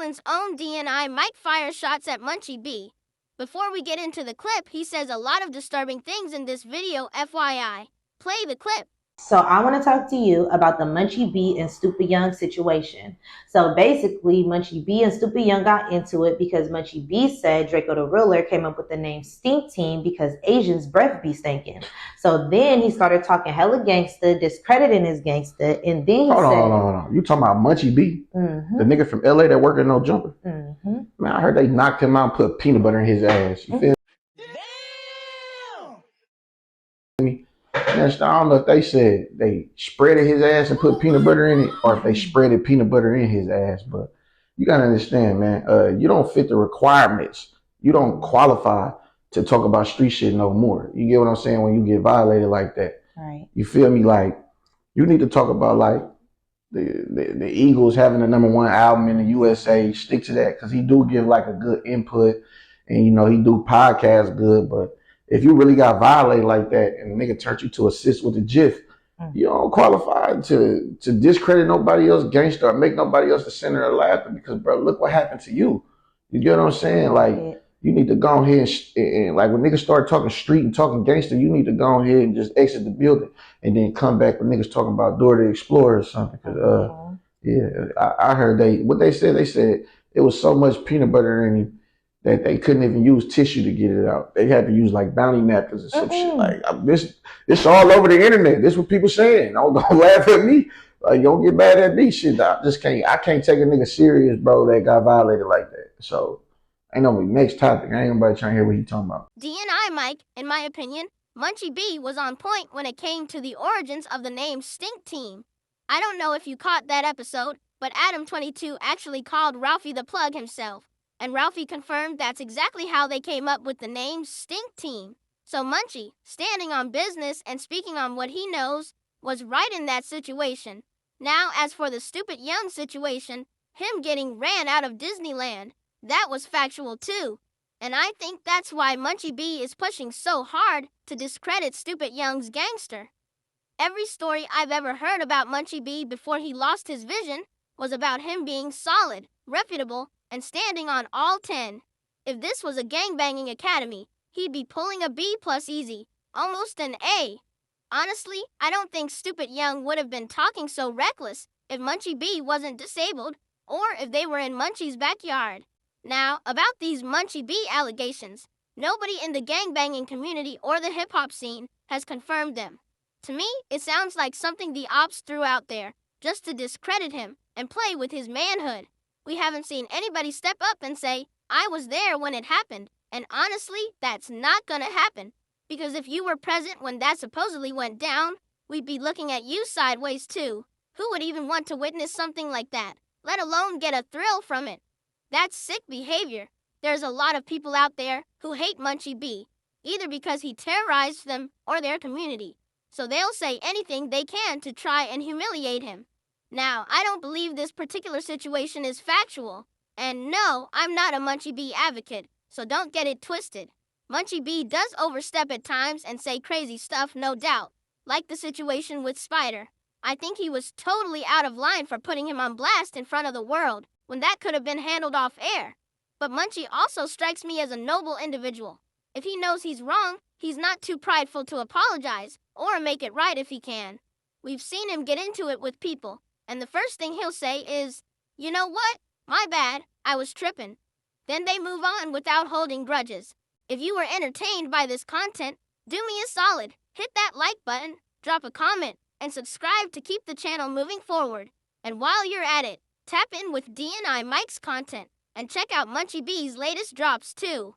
Oakland's own DNI Mike fires shots at Munchie B. Before we get into the clip, he says a lot of disturbing things in this video, FYI. Play the clip. So I want to talk to you about the Munchie B and Stupid Young situation. So basically, Munchie B and Stupid Young got into it because Munchie B said Draco the Ruler came up with the name Stink Team because Asians' breath be stinking. So then he started talking hella gangsta, discrediting his gangsta, and then he Hold on. You talking about Munchie B? Mm-hmm. The nigga from LA that working no jumper? Mm-hmm. Man, I heard they knocked him out and put peanut butter in his ass. You feel me? I don't know if they said they spreaded his ass and put peanut butter in it, or if they spreaded peanut butter in his ass. But you gotta understand, man, you don't fit the requirements. You don't qualify to talk about street shit no more. You get what I'm saying? When you get violated like that, right? You feel me? Like, you need to talk about like the Eagles having the #1 album in the USA. Stick to that, because he do give like a good input, and he do podcasts good. But if you really got violated like that and the nigga turned you to assist with the GIF, you don't qualify to discredit nobody else gangster or make nobody else the center of laughter, because, bro, look what happened to you. You get what I'm saying? Like, you need to go ahead and like, when niggas start talking street and talking gangster, you need to go ahead and just exit the building and then come back when niggas talking about Dora the Explorer or something. Cause, I heard they said it was so much peanut butter in him that they couldn't even use tissue to get it out. They had to use like bounty napkins or some shit. Like, this all over the internet. This what people saying. Don't laugh at me. Like, don't get mad at me. Shit, I can't take a nigga serious, bro, that got violated like that. So, ain't no next topic. Ain't nobody trying to hear what he talking about. DNI Mike, in my opinion, Munchie B was on point when it came to the origins of the name Stink Team. I don't know if you caught that episode, but Adam22 actually called Ralphie the Plug himself. And Ralphie confirmed that's exactly how they came up with the name Stink Team. So Munchie, standing on business and speaking on what he knows, was right in that situation. Now, as for the Stupid Young situation, him getting ran out of Disneyland, that was factual too. And I think that's why Munchie B is pushing so hard to discredit Stupid Young's gangster. Every story I've ever heard about Munchie B before he lost his vision was about him being solid, reputable, and standing on all 10. If this was a gangbanging academy, he'd be pulling a B+ easy, almost an A. Honestly, I don't think Stupid Young would have been talking so reckless if Munchie B wasn't disabled, or if they were in Munchie's backyard. Now, about these Munchie B allegations, nobody in the gangbanging community or the hip-hop scene has confirmed them. To me, it sounds like something the ops threw out there, just to discredit him and play with his manhood. We haven't seen anybody step up and say, I was there when it happened, and honestly, that's not gonna happen. Because if you were present when that supposedly went down, we'd be looking at you sideways too. Who would even want to witness something like that, let alone get a thrill from it? That's sick behavior. There's a lot of people out there who hate Munchie B, either because he terrorized them or their community. So they'll say anything they can to try and humiliate him. Now, I don't believe this particular situation is factual. And no, I'm not a Munchie B advocate, so don't get it twisted. Munchie B does overstep at times and say crazy stuff, no doubt. Like the situation with Spider. I think he was totally out of line for putting him on blast in front of the world, when that could have been handled off air. But Munchie also strikes me as a noble individual. If he knows he's wrong, he's not too prideful to apologize, or make it right if he can. We've seen him get into it with people, and the first thing he'll say is, you know what? My bad, I was tripping. Then they move on without holding grudges. If you were entertained by this content, do me a solid. Hit that like button, drop a comment, and subscribe to keep the channel moving forward. And while you're at it, tap in with DNI Mike's content, and check out Munchie B's latest drops too.